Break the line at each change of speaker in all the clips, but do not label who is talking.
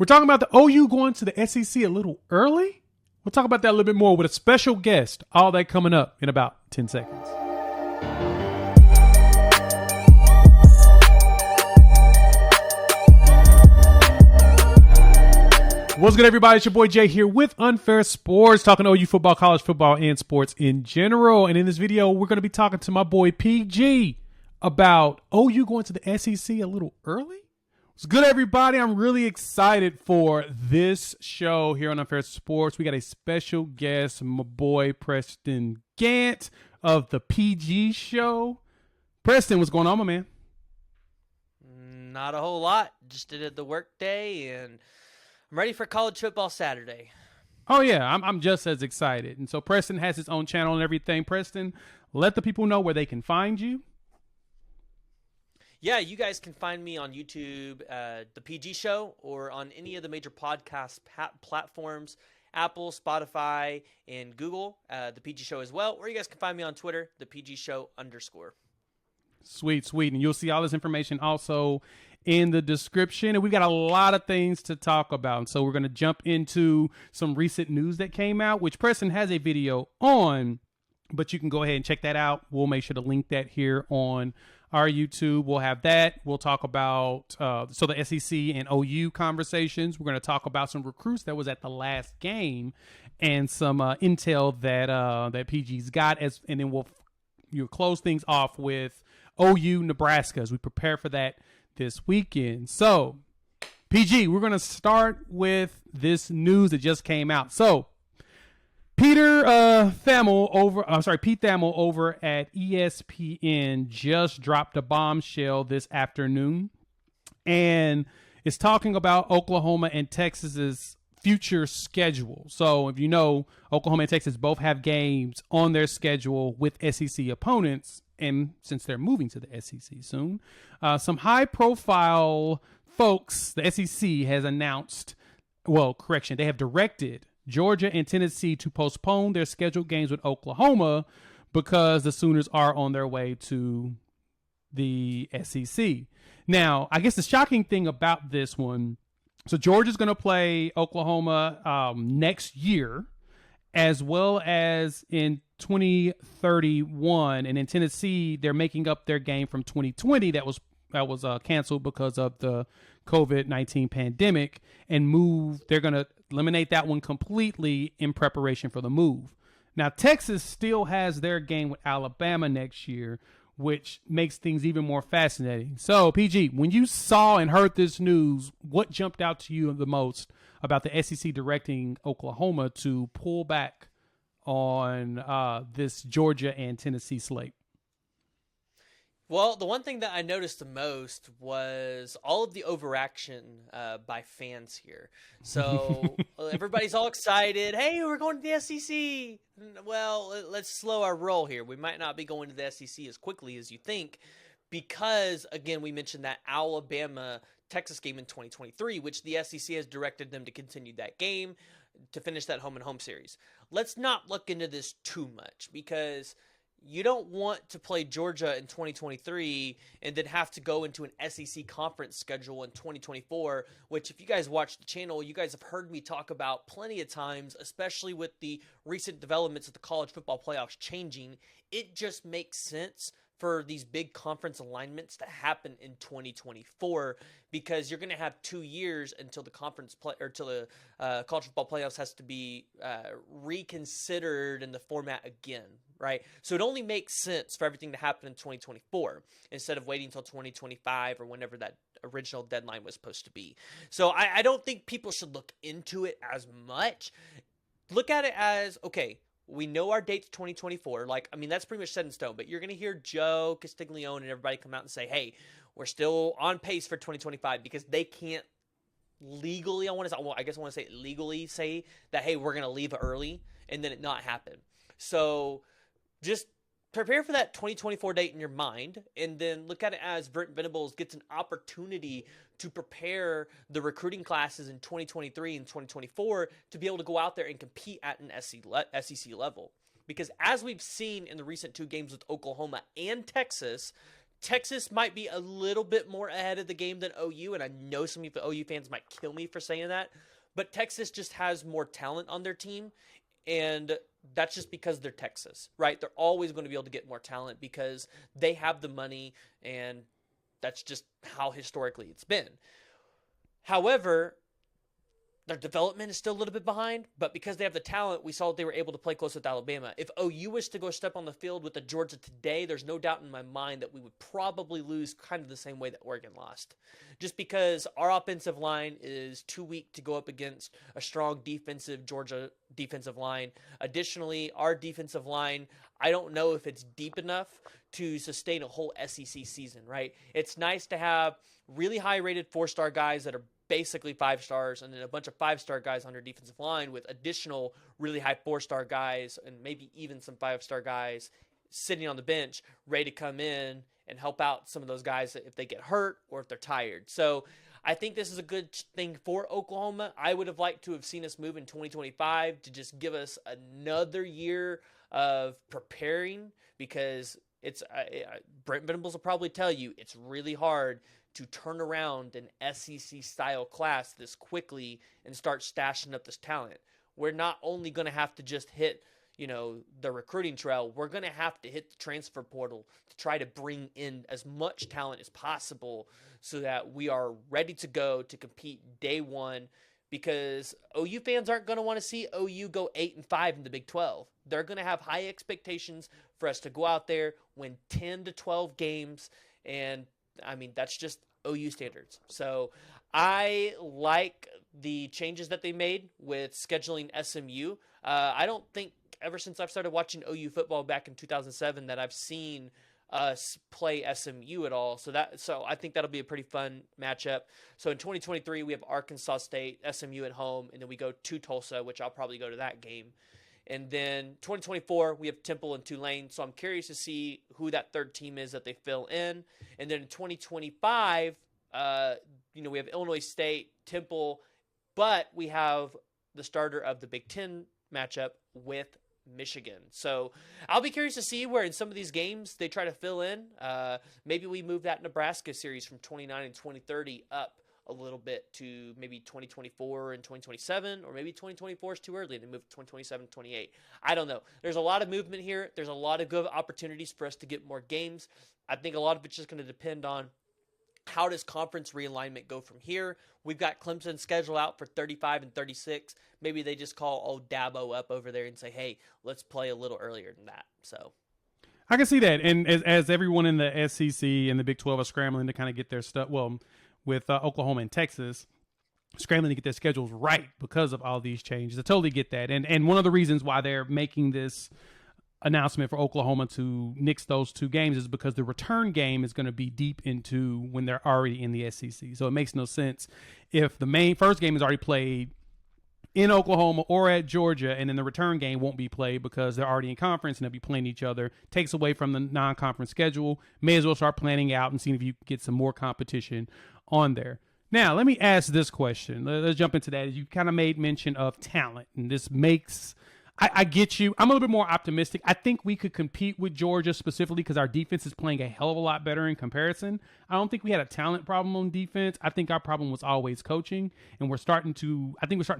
We're talking about the OU going to the SEC a little early. We'll talk about that a little bit more with a special guest. All that coming up in about 10 seconds. What's good, everybody? It's your boy Jay here with Unfair Sports, talking OU football, college football, and sports in general. And in this video, we're going to be talking to my boy PG about OU going to the SEC a little early. What's good, everybody? I'm really excited for this show here on Unfair Sports. We got a special guest, my boy Preston Gant of the PG Show. Preston, what's going on, my man?
Not a whole lot. Just did the work day, and I'm ready for college football Saturday.
Oh, yeah, I'm just as excited. And so Preston has his own channel and everything. Preston, let the people know where they can find you.
Yeah, you guys can find me on YouTube, The PG Show, or on any of the major podcast platforms, Apple, Spotify, and Google, The PG Show as well. Or you guys can find me on Twitter, The PG Show _.
Sweet. And you'll see all this information also in the description. And we've got a lot of things to talk about. So we're going to jump into some recent news that came out, which Preston has a video on, but you can go ahead and check that out. We'll make sure to link that here on our YouTube. We'll have that. We'll talk about the SEC and OU conversations. We're going to talk about some recruits that was at the last game and some intel that PG's got, and then we'll close things off with OU Nebraska as we prepare for that this weekend. So, PG, we're going to start with this news that just came out. So, Pete Thamel over at ESPN just dropped a bombshell this afternoon, and is talking about Oklahoma and Texas's future schedule. So if you know, Oklahoma and Texas both have games on their schedule with SEC opponents, and since they're moving to the SEC soon, some high-profile folks, the SEC has announced, they have directed Georgia and Tennessee to postpone their scheduled games with Oklahoma because the Sooners are on their way to the SEC. Now, I guess the shocking thing about this one, so Georgia's going to play Oklahoma next year, as well as in 2031, and in Tennessee, they're making up their game from 2020 that was canceled because of the COVID-19 pandemic, and they're going to eliminate that one completely in preparation for the move. Now, Texas still has their game with Alabama next year, which makes things even more fascinating. So, PG, when you saw and heard this news, what jumped out to you the most about the SEC directing Oklahoma to pull back on this Georgia and Tennessee slate?
Well, the one thing that I noticed the most was all of the overaction by fans here. So everybody's all excited. Hey, we're going to the SEC. Well, let's slow our roll here. We might not be going to the SEC as quickly as you think because, again, we mentioned that Alabama-Texas game in 2023, which the SEC has directed them to continue that game to finish that home-and-home series. Let's not look into this too much because you don't want to play Georgia in 2023 and then have to go into an SEC conference schedule in 2024, which if you guys watch the channel, you guys have heard me talk about plenty of times, especially with the recent developments of the college football playoffs changing. It just makes sense for these big conference alignments to happen in 2024 because you're going to have 2 years until the college football playoffs has to be reconsidered in the format again, right? So it only makes sense for everything to happen in 2024 instead of waiting until 2025 or whenever that original deadline was supposed to be. So I don't think people should look into it as much. Look at it as, okay, we know our date's 2024. That's pretty much set in stone. But you're going to hear Joe Castiglione and everybody come out and say, hey, we're still on pace for 2025 because they can't legally, legally say that, hey, we're going to leave early and then it not happen. So just prepare for that 2024 date in your mind, and then look at it as Brent Venables gets an opportunity to prepare the recruiting classes in 2023 and 2024 to be able to go out there and compete at an SEC level. Because as we've seen in the recent 2 games with Oklahoma and Texas, Texas might be a little bit more ahead of the game than OU, and I know some of the OU fans might kill me for saying that, but Texas just has more talent on their team, and that's just because they're Texas, right? They're always going to be able to get more talent because they have the money, and that's just how historically it's been. However, their development is still a little bit behind, but because they have the talent, we saw they were able to play close with Alabama. If OU was to go step on the field with the Georgia today, there's no doubt in my mind that we would probably lose kind of the same way that Oregon lost. Just because our offensive line is too weak to go up against a strong defensive Georgia defensive line. Additionally, our defensive line, I don't know if it's deep enough to sustain a whole SEC season, right? It's nice to have really high-rated 4-star guys that are basically 5 stars, and then a bunch of 5-star guys on their defensive line with additional really high 4-star guys and maybe even some 5-star guys sitting on the bench ready to come in and help out some of those guys if they get hurt or if they're tired. So I think this is a good thing for Oklahoma. I would have liked to have seen us move in 2025 to just give us another year of preparing, because it's Brent Venables will probably tell you it's really hard to turn around an SEC-style class this quickly and start stashing up this talent. We're not only going to have to just hit, the recruiting trail, we're going to have to hit the transfer portal to try to bring in as much talent as possible so that we are ready to go to compete day one, because OU fans aren't going to want to see OU go 8-5 in the Big 12. They're going to have high expectations for us to go out there, win 10 to 12 games, and that's just OU standards. So I like the changes that they made with scheduling SMU. I don't think ever since I've started watching OU football back in 2007 that I've seen us play SMU at all. So I think that'll be a pretty fun matchup. So in 2023, we have Arkansas State, SMU at home, and then we go to Tulsa, which I'll probably go to that game. And then 2024, we have Temple and Tulane. So I'm curious to see who that third team is that they fill in. And then in 2025, we have Illinois State, Temple, but we have the starter of the Big Ten matchup with Michigan. So I'll be curious to see where in some of these games they try to fill in. Maybe we move that Nebraska series from 29 and 2030 up a little bit to maybe 2024 and 2027, or maybe 2024 is too early and they move to 2027, 28. I don't know. There's a lot of movement here. There's a lot of good opportunities for us to get more games. I think a lot of it's just going to depend on how does conference realignment go from here. We've got Clemson scheduled out for 35 and 36. Maybe they just call old Dabo up over there and say, hey, let's play a little earlier than that. So
I can see that. And as everyone in the SEC and the Big 12 are scrambling to kind of get their stuff, with Oklahoma and Texas scrambling to get their schedules right because of all these changes. I totally get that. And one of the reasons why they're making this announcement for Oklahoma to nix those 2 games is because the return game is going to be deep into when they're already in the SEC. So it makes no sense if the first game is already played in Oklahoma or at Georgia, and then the return game won't be played because they're already in conference and they'll be playing each other. Takes away from the non-conference schedule. May as well start planning out and seeing if you get some more competition on there. Now, let me ask this question. Let's jump into that. You kind of made mention of talent, and this makes I get you. I'm a little bit more optimistic. I think we could compete with Georgia specifically because our defense is playing a hell of a lot better in comparison. I don't think we had a talent problem on defense. I think our problem was always coaching, and we're starting to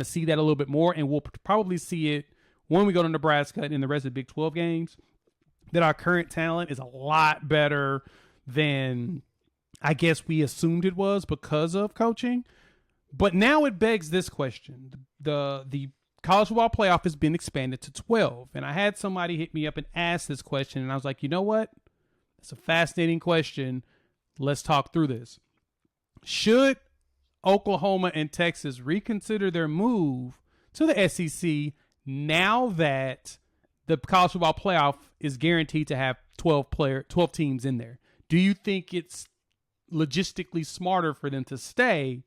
see that a little bit more, and we'll probably see it when we go to Nebraska and in the rest of the Big 12 games, that our current talent is a lot better than I guess we assumed it was because of coaching. But now it begs this question. The college football playoff has been expanded to 12. And I had somebody hit me up and ask this question, and I was like, you know what? It's a fascinating question. Let's talk through this. Should Oklahoma and Texas reconsider their move to the SEC now that the college football playoff is guaranteed to have 12 teams in there? Do you think it's logistically smarter for them to stay,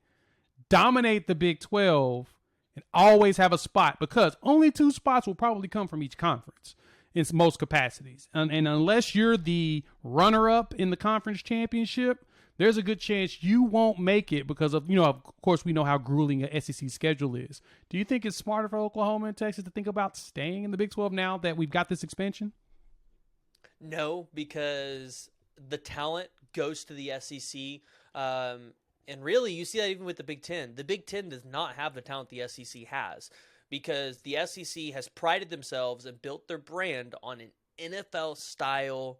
dominate the Big 12, and always have a spot? Because only 2 spots will probably come from each conference in most capacities. And unless you're the runner-up in the conference championship, there's a good chance you won't make it because of course, we know how grueling a SEC schedule is. Do you think it's smarter for Oklahoma and Texas to think about staying in the Big 12 now that we've got this expansion?
No, because the talent goes to the SEC. And really, you see that even with the Big Ten. The Big Ten does not have the talent the SEC has, because the SEC has prided themselves and built their brand on an NFL style,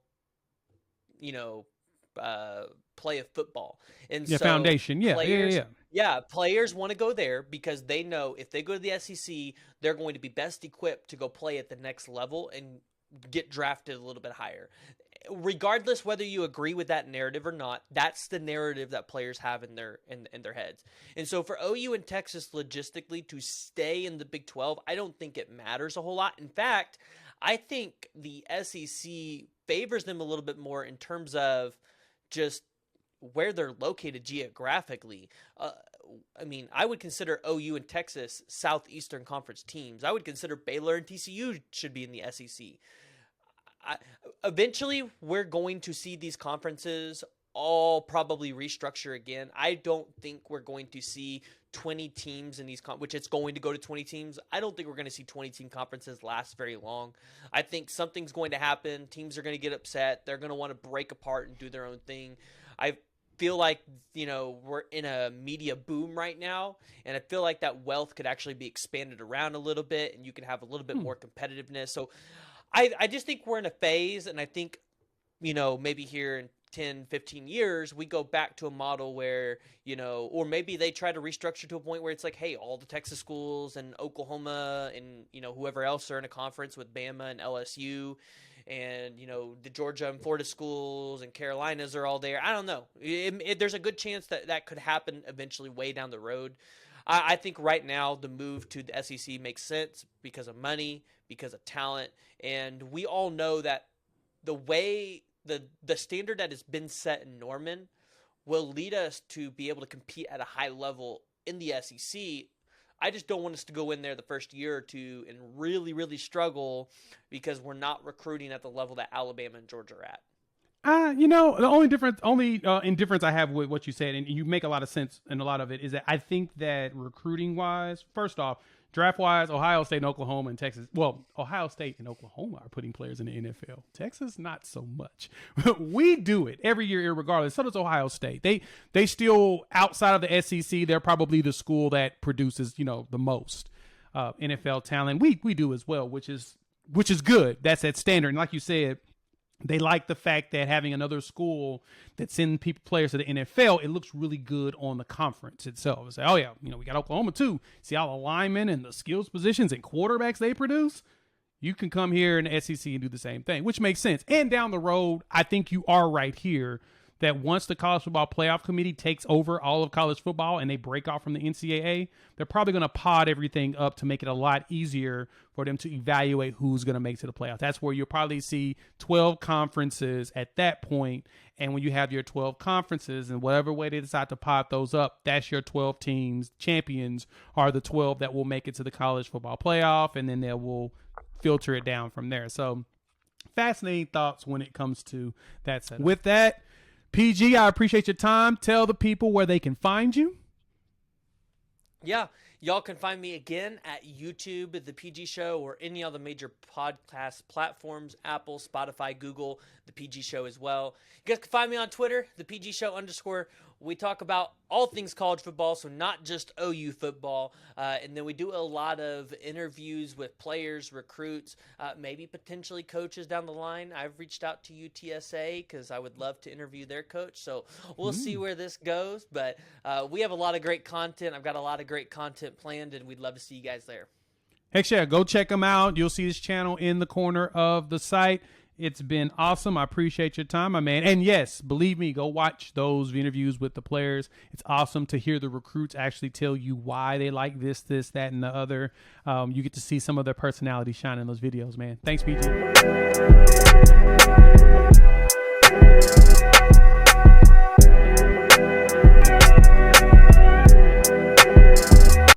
play of football. And so
foundation. Yeah.
Players want to go there because they know if they go to the SEC, they're going to be best equipped to go play at the next level and get drafted a little bit higher. Regardless whether you agree with that narrative or not, that's the narrative that players have in their heads. And so for OU and Texas logistically to stay in the Big 12, I don't think it matters a whole lot. In fact, I think the SEC favors them a little bit more in terms of just where they're located geographically. I would consider OU and Texas Southeastern Conference teams. I would consider Baylor and TCU should be in the SEC. Eventually, we're going to see these conferences all probably restructure again. I don't think we're going to see 20 teams in these which it's going to go to 20 teams. I don't think we're going to see 20-team conferences last very long. I think something's going to happen. Teams are going to get upset. They're going to want to break apart and do their own thing. I feel like, we're in a media boom right now, and I feel like that wealth could actually be expanded around a little bit, and you could have a little bit more competitiveness. So I just think we're in a phase, and I think, maybe here in 10, 15 years, we go back to a model where, or maybe they try to restructure to a point where it's like, hey, all the Texas schools and Oklahoma and, whoever else are in a conference with Bama and LSU and, the Georgia and Florida schools and Carolinas are all there. I don't know. There's a good chance that could happen eventually way down the road. I think right now the move to the SEC makes sense because of money, because of talent, and we all know that the way the standard that has been set in Norman will lead us to be able to compete at a high level in the SEC. I just don't want us to go in there the first year or two and really, really struggle because we're not recruiting at the level that Alabama and Georgia are at.
The only indifference I have with what you said, and you make a lot of sense in a lot of it, is that I think that recruiting wise, first off, draft wise, Ohio State and Oklahoma and Texas. Well, Ohio State and Oklahoma are putting players in the NFL. Texas, not so much. We do it every year, regardless. So does Ohio State. They still, outside of the SEC, they're probably the school that produces, the most NFL talent. We do as well, which is good. That's that standard. And like you said, they like the fact that having another school that sends players to the NFL, it looks really good on the conference itself. It's like, oh yeah, we got Oklahoma too. See all the linemen and the skills positions and quarterbacks they produce? You can come here in the SEC and do the same thing, which makes sense. And down the road, I think you are right here that once the College Football Playoff Committee takes over all of college football and they break off from the NCAA, they're probably going to pod everything up to make it a lot easier for them to evaluate who's going to make it to the playoffs. That's where you'll probably see 12 conferences at that point. And when you have your 12 conferences and whatever way they decide to pod those up, that's your 12 teams. Champions are the 12 that will make it to the College Football Playoff, and then they will filter it down from there. So fascinating thoughts when it comes to that setup. With that, PG, I appreciate your time. Tell the people where they can find you.
Yeah, y'all can find me again at YouTube, The PG Show, or any other major podcast platforms, Apple, Spotify, Google, The PG Show as well. You guys can find me on Twitter, The PG Show _. We talk about all things college football, so not just OU football. And then we do a lot of interviews with players, recruits, maybe potentially coaches down the line. I've reached out to UTSA because I would love to interview their coach. So we'll see where this goes. But we have a lot of great content. I've got a lot of great content planned, and we'd love to see you guys there.
Heck yeah, go check them out. You'll see this channel in the corner of the site. It's been awesome. I appreciate your time, my man. And yes, believe me, go watch those interviews with the players. It's awesome to hear the recruits actually tell you why they like this, that, and the other. You get to see some of their personality shine in those videos, man. Thanks, PG.